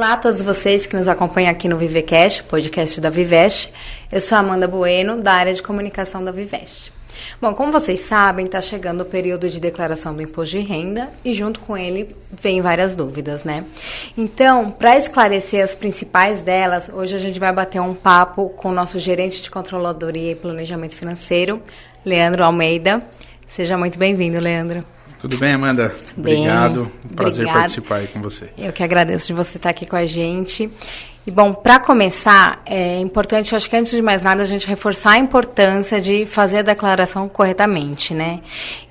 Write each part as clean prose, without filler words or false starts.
Olá a todos vocês que nos acompanham aqui no Vivecast, podcast da Vivest. Eu sou a Amanda Bueno, da área de comunicação da Vivest. Bom, como vocês sabem, está chegando o período de declaração do imposto de renda e junto com ele vem várias dúvidas, né? Então, para esclarecer as principais delas, hoje a gente vai bater um papo com o nosso gerente de controladoria e planejamento financeiro, Leandro Almeida. Seja muito bem-vindo, Leandro. Tudo bem, Amanda? Obrigado. Prazer participar aí com você. Eu que agradeço de você estar aqui com a gente. E, bom, para começar, é importante, acho que antes de mais nada, a gente reforçar a importância de fazer a declaração corretamente, né?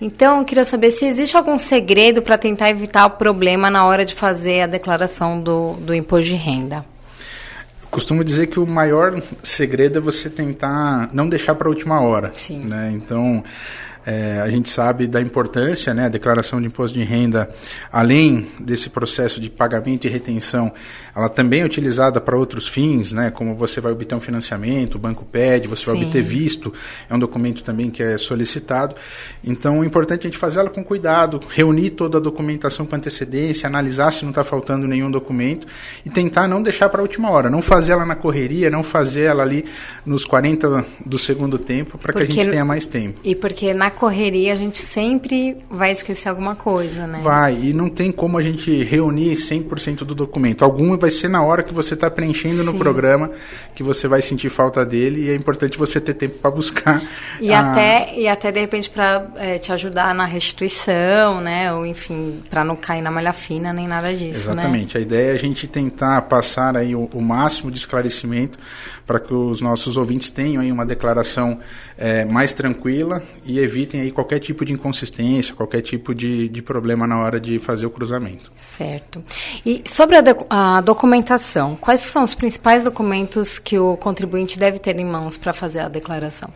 Então, eu queria saber se existe algum segredo para tentar evitar o problema na hora de fazer a declaração do imposto de renda. Costumo dizer que o maior segredo é você tentar não deixar para a última hora. Sim. Né? Então, a gente sabe da importância, né? A declaração de imposto de renda, além desse processo de pagamento e retenção, ela também é utilizada para outros fins, né? Como você vai obter um financiamento, o banco pede, você vai obter visto, é um documento também que é solicitado. Então, o importante é a gente fazer ela com cuidado, reunir toda a documentação com antecedência, analisar se não está faltando nenhum documento e tentar não deixar para a última hora, não fazer ela na correria, não fazer ela ali nos 40 do segundo tempo, para que a gente tenha mais tempo. E porque na correria a gente sempre vai esquecer alguma coisa, né? Vai, e não tem como a gente reunir 100% do documento. Algum vai ser na hora que você está preenchendo no programa, que você vai sentir falta dele, e é importante você ter tempo para buscar. E até de repente para te ajudar na restituição, né? Ou enfim, para não cair na malha fina, nem nada disso, Exatamente. Né? A ideia é a gente tentar passar aí o máximo de esclarecimento para que os nossos ouvintes tenham aí uma declaração mais tranquila e evitem aí qualquer tipo de inconsistência, qualquer tipo de problema na hora de fazer o cruzamento. Certo. E sobre a documentação, quais são os principais documentos que o contribuinte deve ter em mãos para fazer a declaração?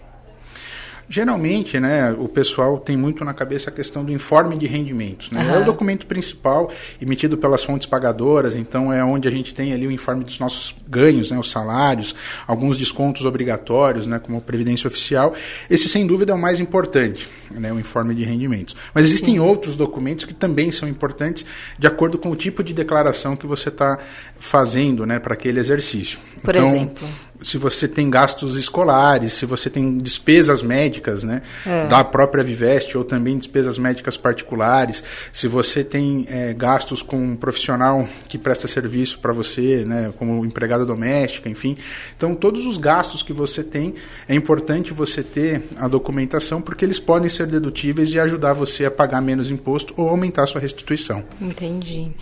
Geralmente, né, o pessoal tem muito na cabeça a questão do informe de rendimentos. Né? É o documento principal emitido pelas fontes pagadoras, então é onde a gente tem ali o informe dos nossos ganhos, né, os salários, alguns descontos obrigatórios, né, como a Previdência Oficial. Esse, sem dúvida, é o mais importante, né, o informe de rendimentos. Mas existem outros documentos que também são importantes de acordo com o tipo de declaração que você está fazendo, né, para aquele exercício. Por exemplo? Se você tem gastos escolares, se você tem despesas médicas, né, da própria Vivest, ou também despesas médicas particulares, se você tem gastos com um profissional que presta serviço para você, né, como empregada doméstica, enfim. Então, todos os gastos que você tem, é importante você ter a documentação, porque eles podem ser dedutíveis e ajudar você a pagar menos imposto ou aumentar a sua restituição. Entendi.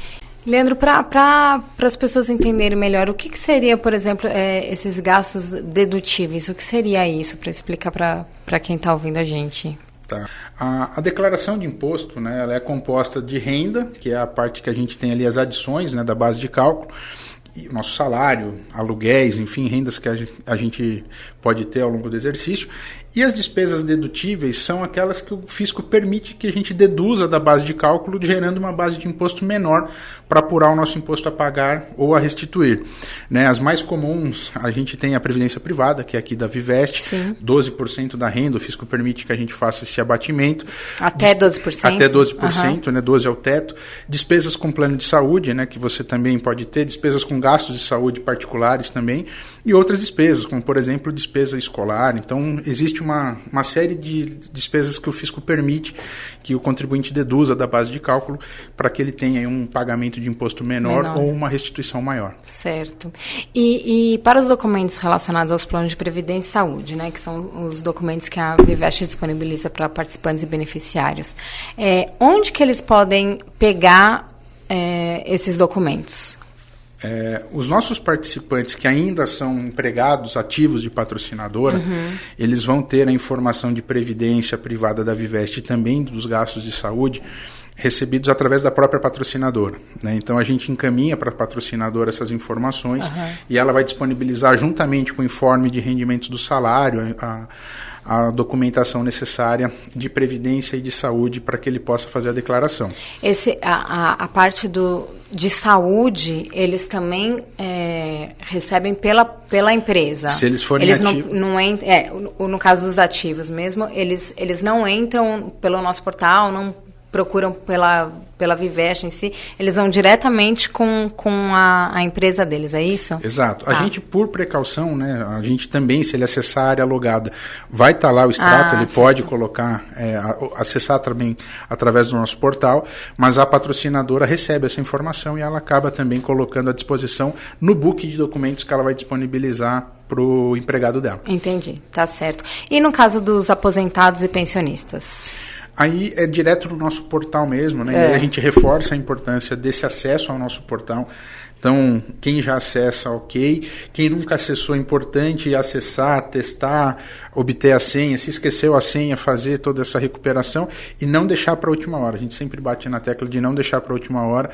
Leandro, para as pessoas entenderem melhor, o que seria, por exemplo, esses gastos dedutíveis? O que seria isso, para explicar para quem está ouvindo a gente? Tá. A declaração de imposto, né, ela é composta de renda, que é a parte que a gente tem ali as adições, né, da base de cálculo, e o nosso salário, aluguéis, enfim, rendas que a gente pode ter ao longo do exercício. E as despesas dedutíveis são aquelas que o fisco permite que a gente deduza da base de cálculo, gerando uma base de imposto menor para apurar o nosso imposto a pagar ou a restituir. Né, as mais comuns, a gente tem a Previdência Privada, que é aqui da Vivest, 12% da renda, o fisco permite que a gente faça esse abatimento. Até 12%? Até 12%, né, 12% é o teto. Despesas com plano de saúde, né, que você também pode ter, despesas com gastos de saúde particulares também, e outras despesas, como, por exemplo, despesa escolar. Então, existe uma série de despesas que o fisco permite que o contribuinte deduza da base de cálculo para que ele tenha um pagamento de imposto menor ou uma restituição maior. Certo. E para os documentos relacionados aos planos de previdência e saúde, né, que são os documentos que a Vivest disponibiliza para participantes e beneficiários, onde que eles podem pegar esses documentos? Os nossos participantes que ainda são empregados ativos de patrocinadora, eles vão ter a informação de previdência privada da Vivest e também dos gastos de saúde recebidos através da própria patrocinadora. Né? Então, a gente encaminha para a patrocinadora essas informações e ela vai disponibilizar, juntamente com o informe de rendimentos do salário, a documentação necessária de previdência e de saúde para que ele possa fazer a declaração. A parte de saúde, eles também recebem pela empresa. Se eles forem ativos. No caso dos ativos mesmo, eles não entram pelo nosso portal, não procuram pela Vivest em si, eles vão diretamente com a empresa deles, é isso? Exato. A gente, por precaução, né, a gente também, se ele acessar a área logada, vai estar lá o extrato, ele pode colocar, acessar também através do nosso portal, mas a patrocinadora recebe essa informação e ela acaba também colocando à disposição no book de documentos que ela vai disponibilizar para o empregado dela. Entendi, tá certo. E no caso dos aposentados e pensionistas? Aí é direto no nosso portal mesmo, né? E aí a gente reforça a importância desse acesso ao nosso portal. Então, quem já acessa, ok. Quem nunca acessou, é importante acessar, testar, obter a senha. Se esqueceu a senha, fazer toda essa recuperação e não deixar para a última hora. A gente sempre bate na tecla de não deixar para a última hora,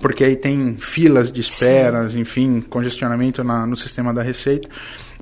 porque aí tem filas de esperas, enfim, congestionamento no sistema da Receita.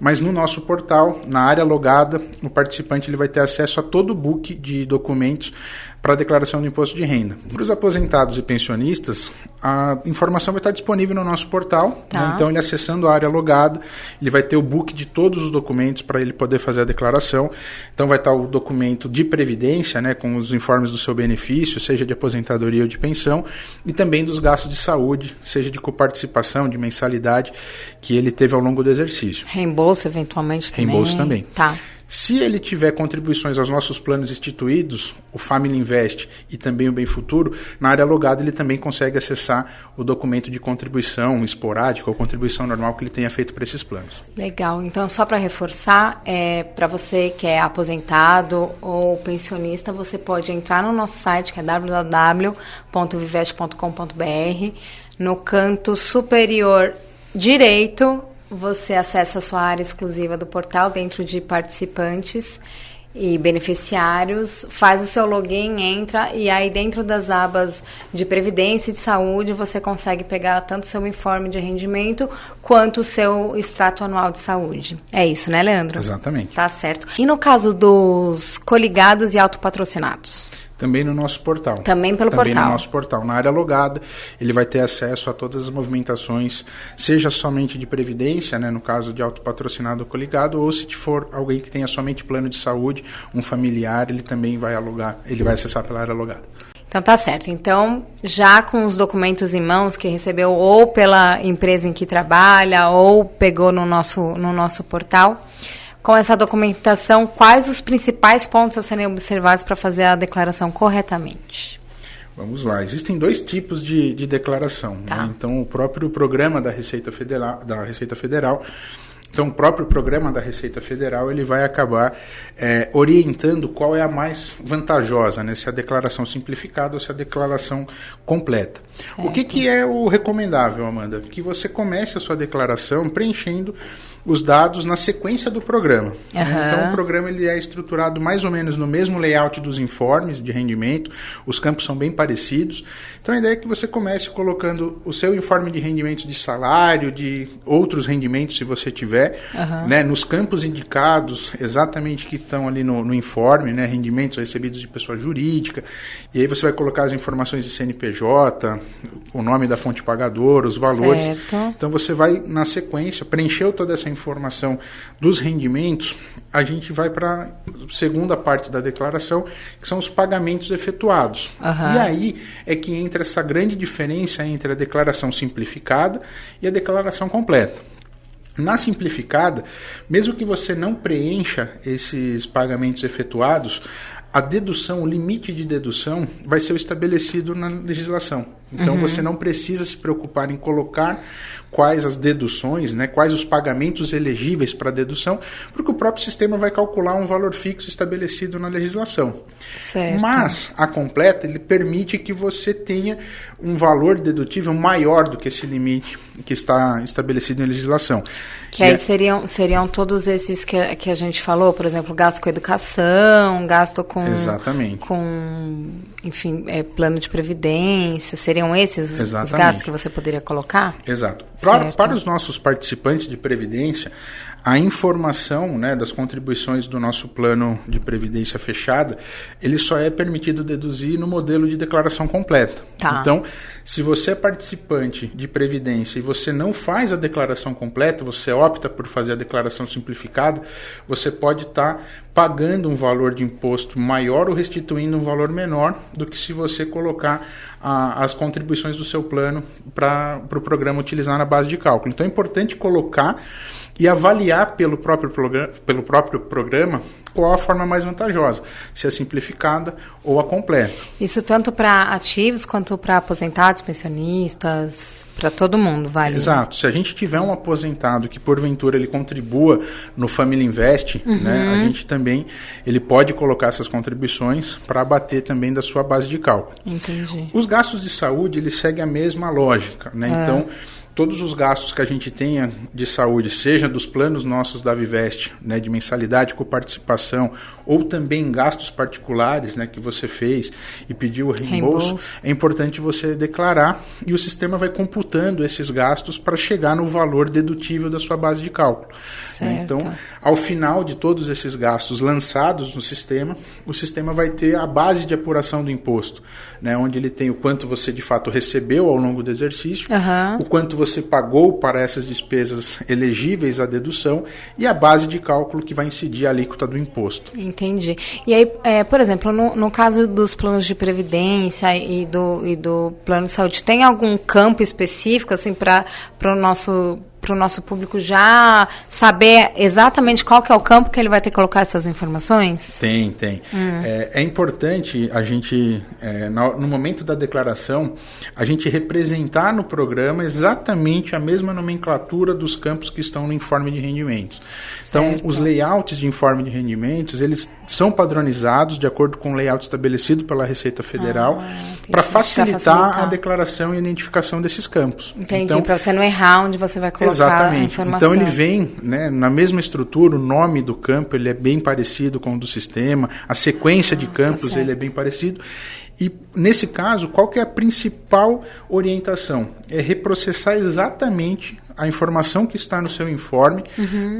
Mas no nosso portal, na área logada, o participante ele vai ter acesso a todo o book de documentos para a declaração do imposto de renda. Para os aposentados e pensionistas, a informação vai estar disponível no nosso portal. Né? Então, ele acessando a área logada, ele vai ter o book de todos os documentos para ele poder fazer a declaração. Então, vai estar o documento de previdência, né, com os informes do seu benefício, seja de aposentadoria ou de pensão, e também dos gastos de saúde, seja de coparticipação, de mensalidade, que ele teve ao longo do exercício. Reembolso, eventualmente, também. Reembolso também. Tá. Se ele tiver contribuições aos nossos planos instituídos, o Family Invest e também o Bem Futuro, na área logada ele também consegue acessar o documento de contribuição esporádica ou contribuição normal que ele tenha feito para esses planos. Legal. Então, só para reforçar, para você que é aposentado ou pensionista, você pode entrar no nosso site, que é www.vivest.com.br. No canto superior direito, você acessa a sua área exclusiva do portal dentro de participantes e beneficiários, faz o seu login, entra e aí dentro das abas de previdência e de saúde você consegue pegar tanto o seu informe de rendimento quanto o seu extrato anual de saúde. É isso, né, Leandro? Exatamente. Tá certo. E no caso dos coligados e autopatrocinados? Também no nosso portal. Também pelo portal. Também no nosso portal. Na área logada, ele vai ter acesso a todas as movimentações, seja somente de previdência, né, no caso de autopatrocinado ou coligado, ou se for alguém que tenha somente plano de saúde, um familiar, ele também vai ele vai acessar pela área logada. Então tá certo. Então, já com os documentos em mãos que recebeu ou pela empresa em que trabalha ou pegou no nosso portal, com essa documentação, quais os principais pontos a serem observados para fazer a declaração corretamente? Vamos lá. Existem dois tipos de declaração. Tá. Né? Então, o próprio programa da Receita Federal, então, o próprio programa da Receita Federal ele vai acabar orientando qual é a mais vantajosa, né? Se a declaração simplificada ou se a declaração completa. Certo. O que é o recomendável, Amanda? Que você comece a sua declaração preenchendo os dados na sequência do programa. Então, o programa ele é estruturado mais ou menos no mesmo layout dos informes de rendimento, os campos são bem parecidos. Então, a ideia é que você comece colocando o seu informe de rendimentos de salário, de outros rendimentos, se você tiver, né, nos campos indicados, exatamente que estão ali no informe, né, rendimentos recebidos de pessoa jurídica, e aí você vai colocar as informações de CNPJ, o nome da fonte pagadora, os valores. Certo. Então, você vai, na sequência, preencheu toda essa informação dos rendimentos, a gente vai para a segunda parte da declaração, que são os pagamentos efetuados. E aí é que entra essa grande diferença entre a declaração simplificada e a declaração completa. Na simplificada, mesmo que você não preencha esses pagamentos efetuados, a dedução, o limite de dedução vai ser estabelecido na legislação. Então, você não precisa se preocupar em colocar quais as deduções, né, quais os pagamentos elegíveis para dedução, porque o próprio sistema vai calcular um valor fixo estabelecido na legislação. Certo. Mas a completa, ele permite que você tenha um valor dedutível maior do que esse limite que está estabelecido em legislação. Que aí seriam todos esses que a gente falou, por exemplo, gasto com educação, gasto com... Exatamente. Enfim, plano de previdência, seriam esses os gastos que você poderia colocar? Exato. Para os nossos participantes de previdência, a informação, né, das contribuições do nosso plano de previdência fechada, ele só é permitido deduzir no modelo de declaração completa. Tá. Então, se você é participante de previdência e você não faz a declaração completa, você opta por fazer a declaração simplificada, você pode estar pagando um valor de imposto maior ou restituindo um valor menor do que se você colocar as contribuições do seu plano para o programa utilizar na base de cálculo. Então é importante colocar e avaliar pelo próprio programa qual a forma mais vantajosa, se é simplificada ou a completa. Isso tanto para ativos quanto para aposentados, pensionistas, para todo mundo, vale? Exato. Se a gente tiver um aposentado que porventura ele contribua no Família Invest, né, a gente também ele pode colocar essas contribuições para abater também da sua base de cálculo. Entendi. Os gastos de saúde, eles seguem a mesma lógica, né? Então, todos os gastos que a gente tenha de saúde, seja dos planos nossos da Vivest, né, de mensalidade com participação, ou também gastos particulares, né, que você fez e pediu o reembolso, é importante você declarar e o sistema vai computando esses gastos para chegar no valor dedutível da sua base de cálculo. Né? Então, ao final de todos esses gastos lançados no sistema, o sistema vai ter a base de apuração do imposto, né, onde ele tem o quanto você de fato recebeu ao longo do exercício, o quanto você pagou para essas despesas elegíveis à dedução e a base de cálculo que vai incidir a alíquota do imposto. Entendi. E aí, por exemplo, no caso dos planos de previdência e do plano de saúde, tem algum campo específico assim, para o nosso público já saber exatamente qual que é o campo que ele vai ter que colocar essas informações? Tem. É importante a gente, no momento da declaração, a gente representar no programa exatamente a mesma nomenclatura dos campos que estão no informe de rendimentos. Então, os layouts de informe de rendimentos, eles são padronizados de acordo com o layout estabelecido pela Receita Federal para facilitar a declaração e identificação desses campos. Entendi, então, para você não errar onde você vai colocar a informação. Então ele vem, né, na mesma estrutura, o nome do campo ele é bem parecido com o do sistema, a sequência de campos ele é bem parecido. E nesse caso, qual que é a principal orientação? É reprocessar exatamente a informação que está no seu informe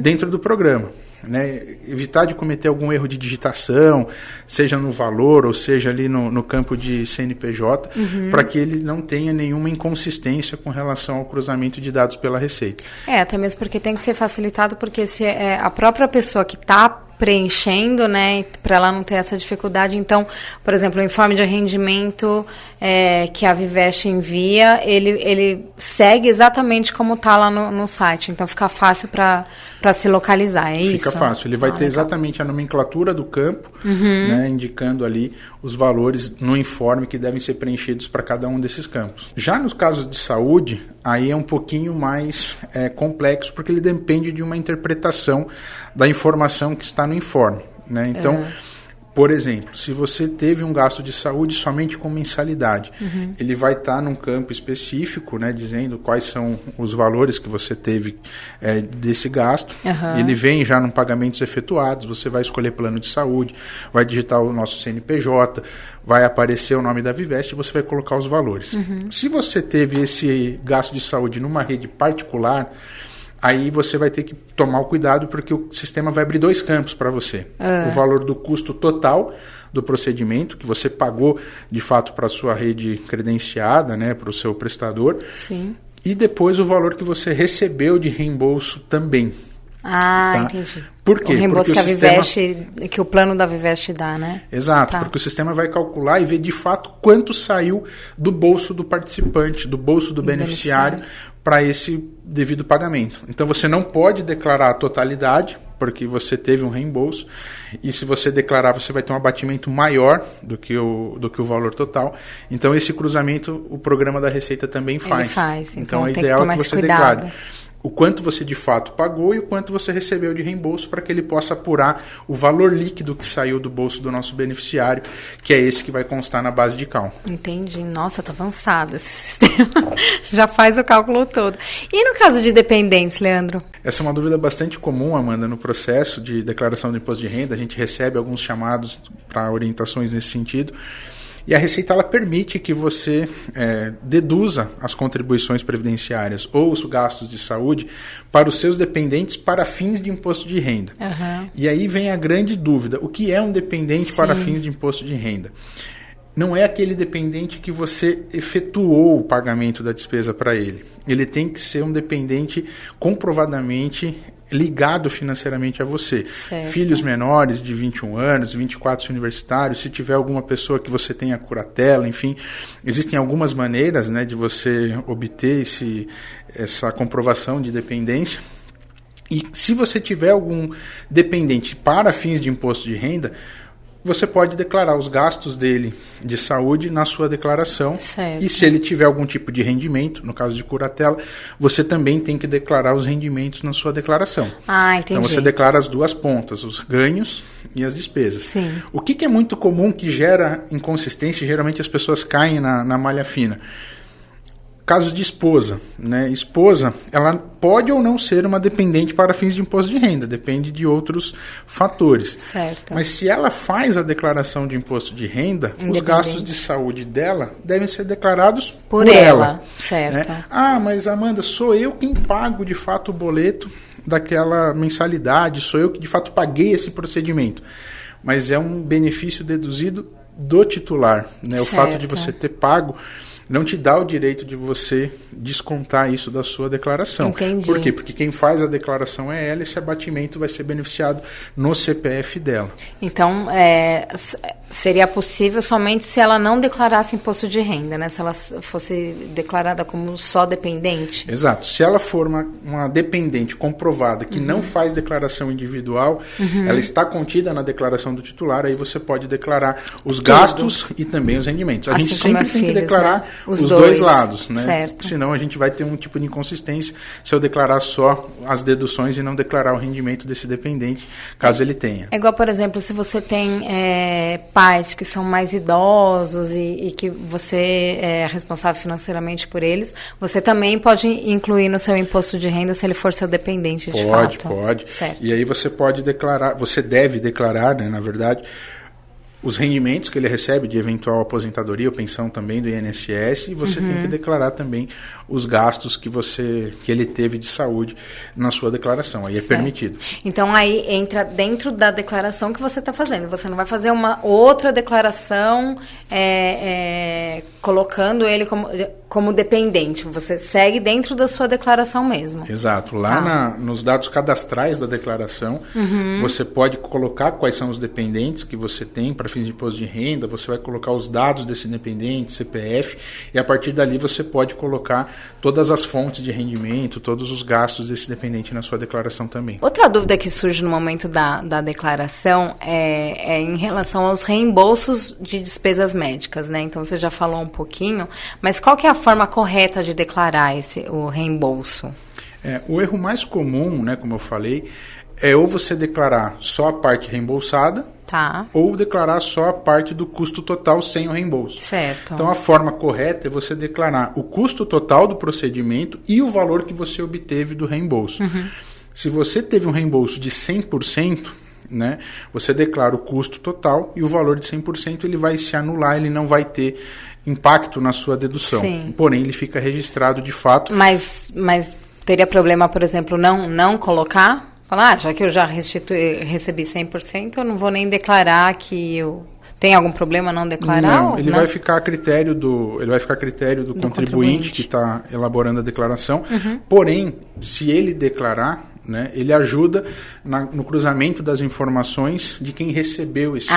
dentro do programa. Né, evitar de cometer algum erro de digitação, seja no valor ou seja ali no campo de CNPJ, para que ele não tenha nenhuma inconsistência com relação ao cruzamento de dados pela Receita. Até mesmo porque tem que ser facilitado, porque se a própria pessoa que está preenchendo, né, para ela não ter essa dificuldade. Então, por exemplo, o informe de rendimento que a Vivest envia, ele segue exatamente como está lá no site. Então, fica fácil para se localizar, é isso? Fica fácil. Ele vai ter exatamente a nomenclatura do campo, né, indicando ali os valores no informe que devem ser preenchidos para cada um desses campos. Já nos casos de saúde, aí é um pouquinho mais complexo, porque ele depende de uma interpretação da informação que está no informe. Né? Então, por exemplo, se você teve um gasto de saúde somente com mensalidade, ele vai estar num campo específico, né, dizendo quais são os valores que você teve desse gasto. Ele vem já num pagamentos efetuados, você vai escolher plano de saúde, vai digitar o nosso CNPJ, vai aparecer o nome da Vivest e você vai colocar os valores. Se você teve esse gasto de saúde numa rede particular, aí você vai ter que tomar o cuidado, porque o sistema vai abrir dois campos para você. O valor do custo total do procedimento, que você pagou, de fato, para a sua rede credenciada, né, para o seu prestador. Sim. E depois o valor que você recebeu de reembolso também. Entendi. Por quê? O reembolso porque que o plano da Vivest dá, né? Exato, porque o sistema vai calcular e ver de fato quanto saiu do bolso do participante, do bolso do beneficiário para esse devido pagamento. Então você não pode declarar a totalidade, porque você teve um reembolso, e se você declarar, você vai ter um abatimento maior do que o valor total. Então esse cruzamento o programa da Receita também faz. Ele faz, então é tem ideal que tomar que você cuidado. declare o quanto você de fato pagou e o quanto você recebeu de reembolso, para que ele possa apurar o valor líquido que saiu do bolso do nosso beneficiário, que é esse que vai constar na base de cálculo. Entendi. Nossa, tá avançado esse sistema. Já faz o cálculo todo. E no caso de dependentes, Leandro? Essa é uma dúvida bastante comum, Amanda, no processo de declaração do imposto de renda. A gente recebe alguns chamados para orientações nesse sentido. E a Receita ela permite que você deduza as contribuições previdenciárias ou os gastos de saúde para os seus dependentes para fins de imposto de renda. E aí vem a grande dúvida: o que é um dependente para fins de imposto de renda? Não é aquele dependente que você efetuou o pagamento da despesa para ele. Ele tem que ser um dependente comprovadamente ligado financeiramente a você. Certo. Filhos menores de 21 anos, 24 universitários, se tiver alguma pessoa que você tenha curatela, enfim, existem algumas maneiras, né, de você obter essa comprovação de dependência. E se você tiver algum dependente para fins de imposto de renda, você pode declarar os gastos dele de saúde na sua declaração. Certo. E se ele tiver algum tipo de rendimento, no caso de curatela, você também tem que declarar os rendimentos na sua declaração. Ah, entendi. Então você declara as duas pontas, os ganhos e as despesas. Sim. O que é muito comum que gera inconsistência, geralmente as pessoas caem na malha fina. Casos de esposa, né? Esposa, ela pode ou não ser uma dependente para fins de imposto de renda, depende de outros fatores. Certo. Mas se ela faz a declaração de imposto de renda, os gastos de saúde dela devem ser declarados por ela. Certo. Né? Ah, mas Amanda, sou eu quem pago de fato o boleto daquela mensalidade, sou eu que de fato paguei esse procedimento. Mas é um benefício deduzido do titular, né? O fato de você ter pago não te dá o direito de você descontar isso da sua declaração. Entendi. Por quê? Porque quem faz a declaração é ela, esse abatimento vai ser beneficiado no CPF dela. Então, seria possível somente se ela não declarasse imposto de renda, né? Se ela fosse declarada como só dependente. Exato. Se ela for uma dependente comprovada que não faz declaração individual, ela está contida na declaração do titular, aí você pode declarar os gastos e também os rendimentos. A gente sempre tem que declarar, né, os dois lados, né? Certo. Senão a gente vai ter um tipo de inconsistência se eu declarar só as deduções e não declarar o rendimento desse dependente, caso ele tenha. É igual, por exemplo, se você tem pais que são mais idosos e que você é responsável financeiramente por eles, você também pode incluir no seu imposto de renda se ele for seu dependente de fato. Pode. Certo. E aí você pode declarar, você deve declarar, né, na verdade, os rendimentos que ele recebe de eventual aposentadoria ou pensão também do INSS, e você tem que declarar também os gastos que ele teve de saúde na sua declaração. Aí é permitido. Então aí entra dentro da declaração que você está fazendo. Você não vai fazer uma outra declaração colocando ele como dependente. Você segue dentro da sua declaração mesmo. Exato. Lá nos dados cadastrais da declaração, você pode colocar quais são os dependentes que você tem para fins de imposto de renda, você vai colocar os dados desse dependente, CPF, e a partir dali você pode colocar todas as fontes de rendimento, todos os gastos desse dependente na sua declaração também. Outra dúvida que surge no momento da declaração é em relação aos reembolsos de despesas médicas, né? Então você já falou um pouquinho, mas qual que é a forma correta de declarar o reembolso? O erro mais comum, né, como eu falei, é ou você declarar só a parte reembolsada, ou declarar só a parte do custo total sem o reembolso. Certo. Então, a forma correta é você declarar o custo total do procedimento e o valor que você obteve do reembolso. Se você teve um reembolso de 100%, né, você declara o custo total e o valor de 100% ele vai se anular, ele não vai ter impacto na sua dedução. Sim. Porém, ele fica registrado de fato. Mas teria problema, por exemplo, não colocar? Falar, já que eu já recebi 100%, eu não vou nem declarar que eu... Tem algum problema não declarar? Não, ele vai ficar a critério do contribuinte que está elaborando a declaração. Porém, se ele declarar, né, ele ajuda no cruzamento das informações de quem recebeu esse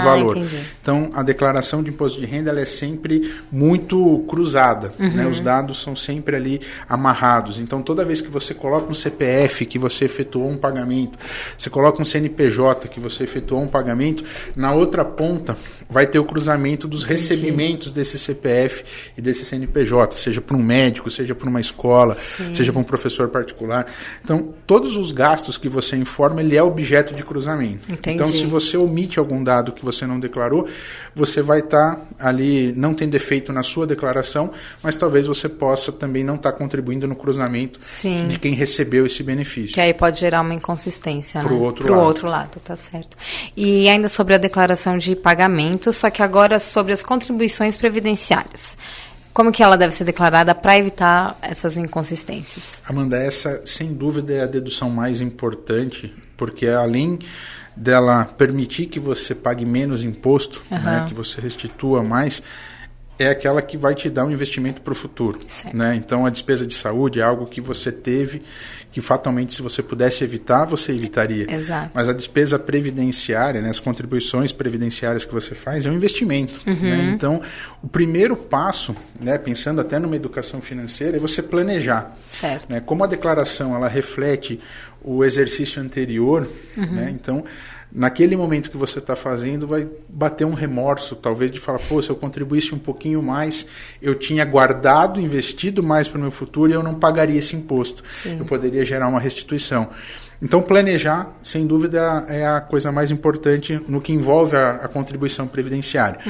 valor. Entendi. Então, a declaração de imposto de renda ela é sempre muito cruzada. Né? Os dados são sempre ali amarrados. Então, toda vez que você coloca um CPF que você efetuou um pagamento, você coloca um CNPJ que você efetuou um pagamento, na outra ponta vai ter o cruzamento dos recebimentos desse CPF e desse CNPJ, seja para um médico, seja para uma escola, seja para um professor particular. Então, todos os gastos que você informa, ele é objeto de cruzamento. Entendi. Então, se você omite algum dado que você não declarou, você vai estar ali não tendo efeito na sua declaração, mas talvez você possa também não estar contribuindo no cruzamento de quem recebeu esse benefício. Que aí pode gerar uma inconsistência, Pro né? outro lado. Outro lado, tá certo. E ainda sobre a declaração de pagamento, só que agora sobre as contribuições previdenciárias. Como que ela deve ser declarada para evitar essas inconsistências? Amanda, essa sem dúvida é a dedução mais importante, porque além dela permitir que você pague menos imposto, né, que você restitua mais, é aquela que vai te dar um investimento para o futuro. Né? Então, a despesa de saúde é algo que você teve, que fatalmente, se você pudesse evitar, você evitaria. Exato. Mas a despesa previdenciária, né, as contribuições previdenciárias que você faz, é um investimento. Né? Então, o primeiro passo, né, pensando até numa educação financeira, é você planejar. Certo. Né? Como a declaração ela reflete o exercício anterior, né? Então, naquele momento que você está fazendo, vai bater um remorso, talvez, de falar, pô, se eu contribuísse um pouquinho mais, eu tinha guardado, investido mais para o meu futuro e eu não pagaria esse imposto. Sim. Eu poderia gerar uma restituição. Então, planejar, sem dúvida, é a coisa mais importante no que envolve a contribuição previdenciária.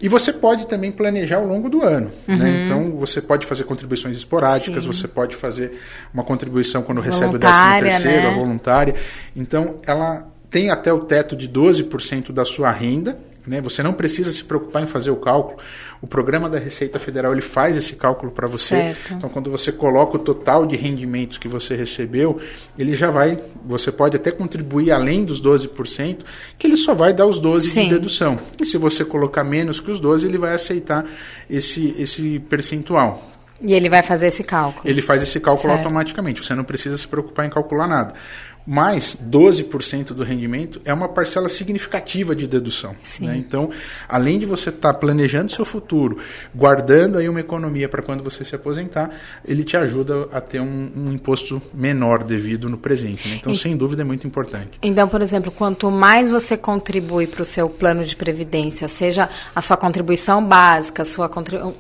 E você pode também planejar ao longo do ano. Né? Então, você pode fazer contribuições esporádicas, você pode fazer uma contribuição quando recebe o 13º, né? a voluntária. Então, ela tem até o teto de 12% da sua renda, né? Você não precisa se preocupar em fazer o cálculo. O programa da Receita Federal ele faz esse cálculo para você. Certo. Então, quando você coloca o total de rendimentos que você recebeu, ele já vai, você pode até contribuir além dos 12%, que ele só vai dar os 12% Sim. de dedução. E se você colocar menos que os 12%, ele vai aceitar esse percentual. E ele vai fazer esse cálculo. Ele faz esse cálculo Certo. automaticamente. Você não precisa se preocupar em calcular nada. Mas 12% do rendimento é uma parcela significativa de dedução. Né? Então, além de você estar planejando seu futuro, guardando aí uma economia para quando você se aposentar, ele te ajuda a ter um imposto menor devido no presente. Né? Então, sem dúvida, é muito importante. Então, por exemplo, quanto mais você contribui para o seu plano de previdência, seja a sua contribuição básica,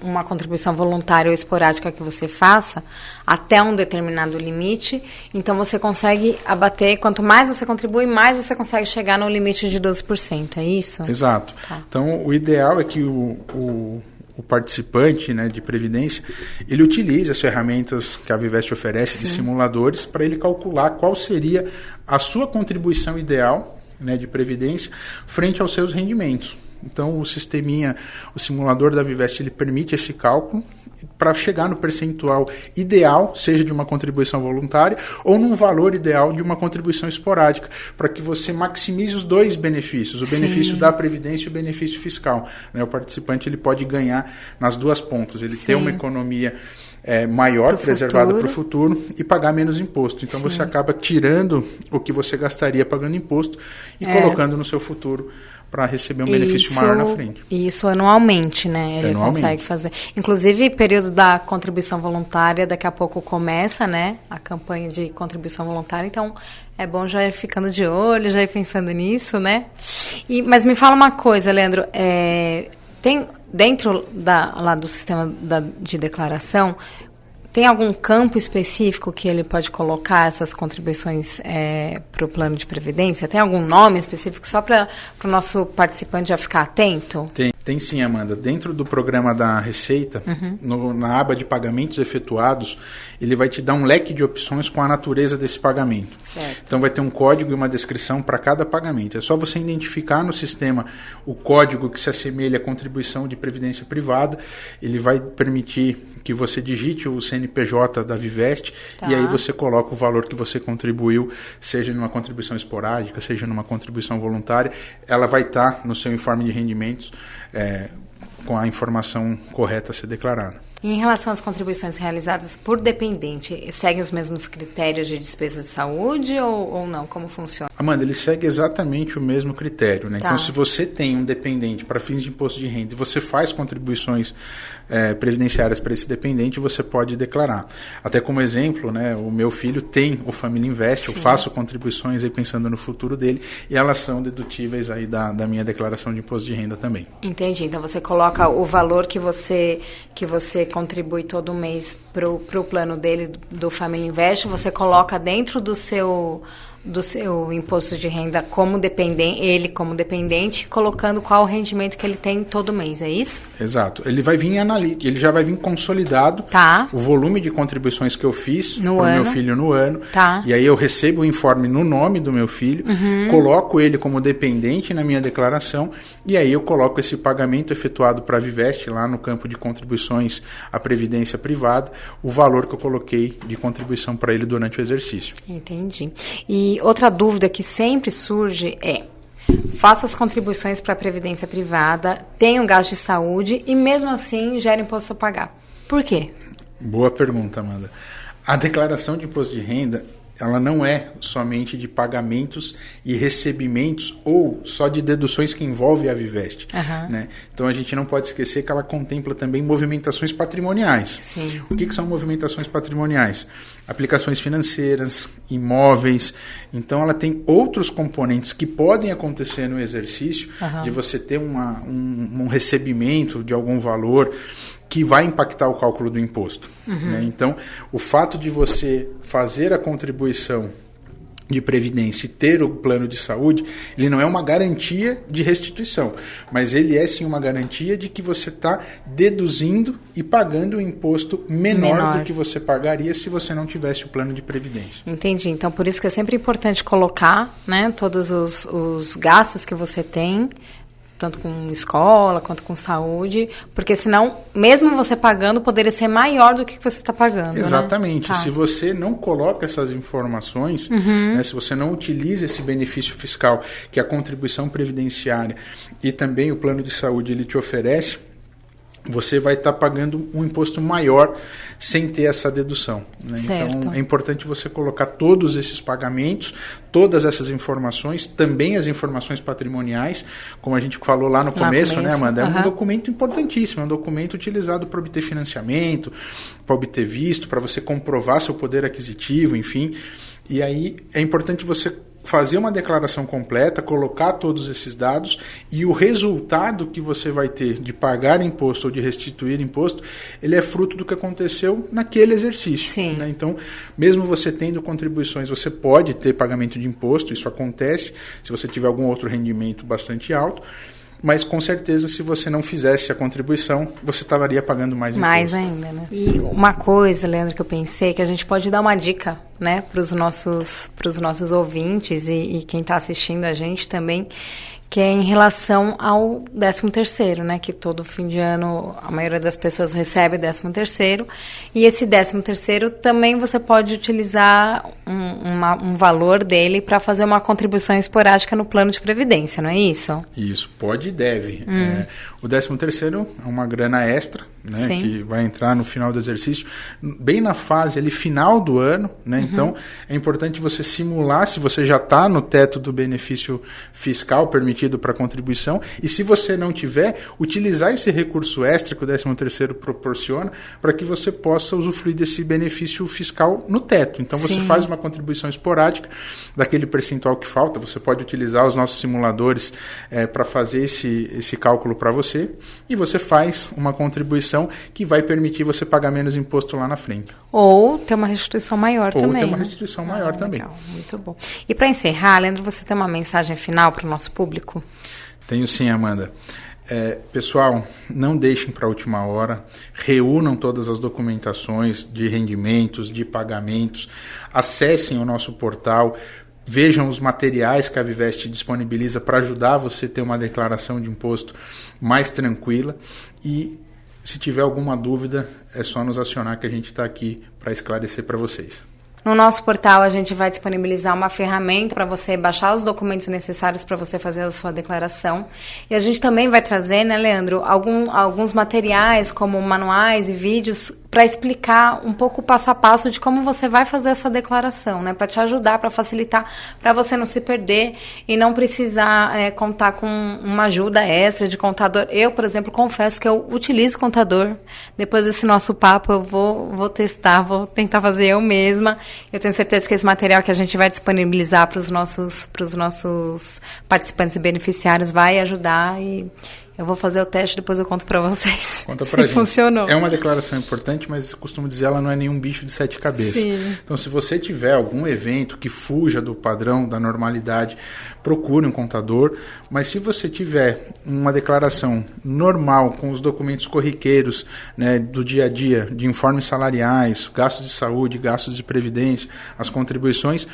uma contribuição voluntária ou esporádica que você faça, até um determinado limite, então você consegue abater, quanto mais você contribui, mais você consegue chegar no limite de 12%, é isso? Exato. Tá. Então, o ideal é que o participante, né, de previdência, ele utilize as ferramentas que a Vivest oferece de simuladores para ele calcular qual seria a sua contribuição ideal, né, de previdência frente aos seus rendimentos. Então, o simulador da Vivest, ele permite esse cálculo para chegar no percentual ideal, seja de uma contribuição voluntária ou num valor ideal de uma contribuição esporádica, para que você maximize os dois benefícios, o benefício da previdência e o benefício fiscal. Né? O participante ele pode ganhar nas duas pontas, ele tem uma economia maior, preservada para o futuro e pagar menos imposto. Então você acaba tirando o que você gastaria pagando imposto e colocando no seu futuro para receber um benefício maior na frente. E isso anualmente, né? Ele consegue fazer. Inclusive, período da contribuição voluntária, daqui a pouco começa, né? A campanha de contribuição voluntária. Então, é bom já ir ficando de olho, já ir pensando nisso, né? Mas me fala uma coisa, Leandro. Tem dentro lá do sistema de declaração, tem algum campo específico que ele pode colocar essas contribuições para o plano de previdência? Tem algum nome específico só para o nosso participante já ficar atento? Tem sim, Amanda. Dentro do programa da Receita, na aba de pagamentos efetuados, ele vai te dar um leque de opções com a natureza desse pagamento. Certo. Então vai ter um código e uma descrição para cada pagamento. É só você identificar no sistema o código que se assemelha à contribuição de previdência privada. Ele vai permitir que você digite o CNPJ da Vivest e aí você coloca o valor que você contribuiu, seja numa contribuição esporádica, seja numa contribuição voluntária. Ela vai estar no seu informe de rendimentos com a informação correta a ser declarada. E em relação às contribuições realizadas por dependente, seguem os mesmos critérios de despesa de saúde ou não? Como funciona? Amanda, ele segue exatamente o mesmo critério. Né? Então, se você tem um dependente para fins de imposto de renda e você faz contribuições previdenciárias para esse dependente, você pode declarar. Até como exemplo, né, o meu filho tem o Família Invest, eu faço contribuições aí pensando no futuro dele e elas são dedutíveis aí da minha declaração de imposto de renda também. Entendi. Então, você coloca o valor que você contribui todo mês para o plano dele, do Família Invest, você coloca dentro do seu imposto de renda como dependente, colocando qual o rendimento que ele tem todo mês, é isso? Exato. Ele vai vir ele já vai vir consolidado o volume de contribuições que eu fiz para o meu filho no ano. E aí eu recebo o informe no nome do meu filho, coloco ele como dependente na minha declaração e aí eu coloco esse pagamento efetuado para a Vivest lá no campo de contribuições à previdência privada, o valor que eu coloquei de contribuição para ele durante o exercício. Entendi. E outra dúvida que sempre surge faço as contribuições para a Previdência Privada, tenho gasto de saúde e mesmo assim gero imposto a pagar. Por quê? Boa pergunta, Amanda. A declaração de imposto de renda, ela não é somente de pagamentos e recebimentos ou só de deduções que envolvem a Vivest. Né? Então a gente não pode esquecer que ela contempla também movimentações patrimoniais. Sim. O que são movimentações patrimoniais? Aplicações financeiras, imóveis. Então ela tem outros componentes que podem acontecer no exercício de você ter um recebimento de algum valor que vai impactar o cálculo do imposto. Né? Então, o fato de você fazer a contribuição de previdência e ter o plano de saúde, ele não é uma garantia de restituição, mas ele é sim uma garantia de que você está deduzindo e pagando um imposto menor do que você pagaria se você não tivesse o plano de previdência. Entendi. Então, por isso que é sempre importante colocar, né, todos os gastos que você tem, tanto com escola quanto com saúde, porque senão, mesmo você pagando, poderia ser maior do que você está pagando. Exatamente. Né? Se você não coloca essas informações, né, se você não utiliza esse benefício fiscal que a contribuição previdenciária e também o plano de saúde ele te oferece, você vai estar pagando um imposto maior sem ter essa dedução. Né? Então, é importante você colocar todos esses pagamentos, todas essas informações, também as informações patrimoniais, como a gente falou lá no começo, né, Amanda? É um documento importantíssimo, é um documento utilizado para obter financiamento, para obter visto, para você comprovar seu poder aquisitivo, enfim. E aí é importante você fazer uma declaração completa, colocar todos esses dados e o resultado que você vai ter de pagar imposto ou de restituir imposto, ele é fruto do que aconteceu naquele exercício. Sim. Né? Então, mesmo você tendo contribuições, você pode ter pagamento de imposto, isso acontece se você tiver algum outro rendimento bastante alto, mas com certeza se você não fizesse a contribuição, você estaria pagando mais imposto. Mais ainda, né? E uma coisa, Leandro, que eu pensei, que a gente pode dar uma dica, né, para os nossos ouvintes e quem está assistindo a gente também, que é em relação ao 13º, né, que todo fim de ano a maioria das pessoas recebe o 13º, e esse 13º também você pode utilizar um valor dele para fazer uma contribuição esporádica no plano de previdência, não é isso? Isso, pode e deve. O 13º é uma grana extra, né, que vai entrar no final do exercício, bem na fase ali final do ano, né? Então é importante você simular se você já está no teto do benefício fiscal permitido para contribuição, e se você não tiver, utilizar esse recurso extra que o 13º proporciona para que você possa usufruir desse benefício fiscal no teto. Então você faz uma contribuição esporádica daquele percentual que falta, você pode utilizar os nossos simuladores para fazer esse cálculo para você, e você faz uma contribuição que vai permitir você pagar menos imposto lá na frente. Ou ter uma restituição maior também. Ou ter uma restituição maior também. Legal, muito bom. E para encerrar, Leandro, você tem uma mensagem final para o nosso público? Tenho sim, Amanda. Pessoal, não deixem para a última hora, reúnam todas as documentações de rendimentos, de pagamentos, acessem o nosso portal, vejam os materiais que a Vivest disponibiliza para ajudar você a ter uma declaração de imposto mais tranquila, e se tiver alguma dúvida é só nos acionar que a gente está aqui para esclarecer para vocês. No nosso portal, a gente vai disponibilizar uma ferramenta para você baixar os documentos necessários para você fazer a sua declaração. E a gente também vai trazer, né, Leandro, alguns materiais, como manuais e vídeos, para explicar um pouco o passo a passo de como você vai fazer essa declaração, né, para te ajudar, para facilitar, para você não se perder e não precisar contar com uma ajuda extra de contador. Eu, por exemplo, confesso que eu utilizo contador. Depois desse nosso papo, eu vou testar, vou tentar fazer eu mesma. Eu tenho certeza que esse material que a gente vai disponibilizar para os nossos participantes e beneficiários vai ajudar, e eu vou fazer o teste, depois eu conto para vocês. Conta pra gente. Funcionou. É uma declaração importante, mas costumo dizer, ela não é nenhum bicho de 7 cabeças. Sim. Então, se você tiver algum evento que fuja do padrão, da normalidade, procure um contador. Mas se você tiver uma declaração normal, com os documentos corriqueiros, né, do dia a dia, de informes salariais, gastos de saúde, gastos de previdência, as contribuições,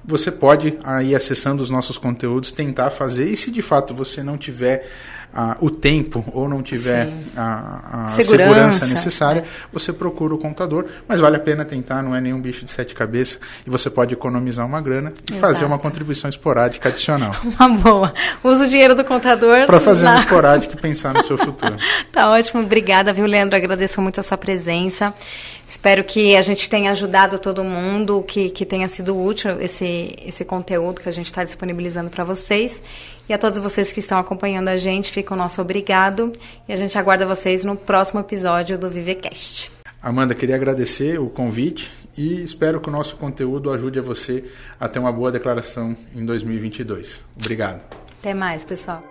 você pode, aí acessando os nossos conteúdos, tentar fazer. E se de fato você não tiver o tempo ou não tiver Sim. a Segurança necessária, você procura o contador, mas vale a pena tentar, não é nenhum bicho de 7 cabeças e você pode economizar uma grana e fazer uma contribuição esporádica adicional. Uma boa. Usa o dinheiro do contador para fazer uma esporádica e pensar no seu futuro. Tá ótimo, obrigada, viu, Leandro? Agradeço muito a sua presença. Espero que a gente tenha ajudado todo mundo, que tenha sido útil esse conteúdo que a gente está disponibilizando para vocês. E a todos vocês que estão acompanhando a gente, fica o nosso obrigado. E a gente aguarda vocês no próximo episódio do ViveCast. Amanda, queria agradecer o convite e espero que o nosso conteúdo ajude a você a ter uma boa declaração em 2022. Obrigado. Até mais, pessoal.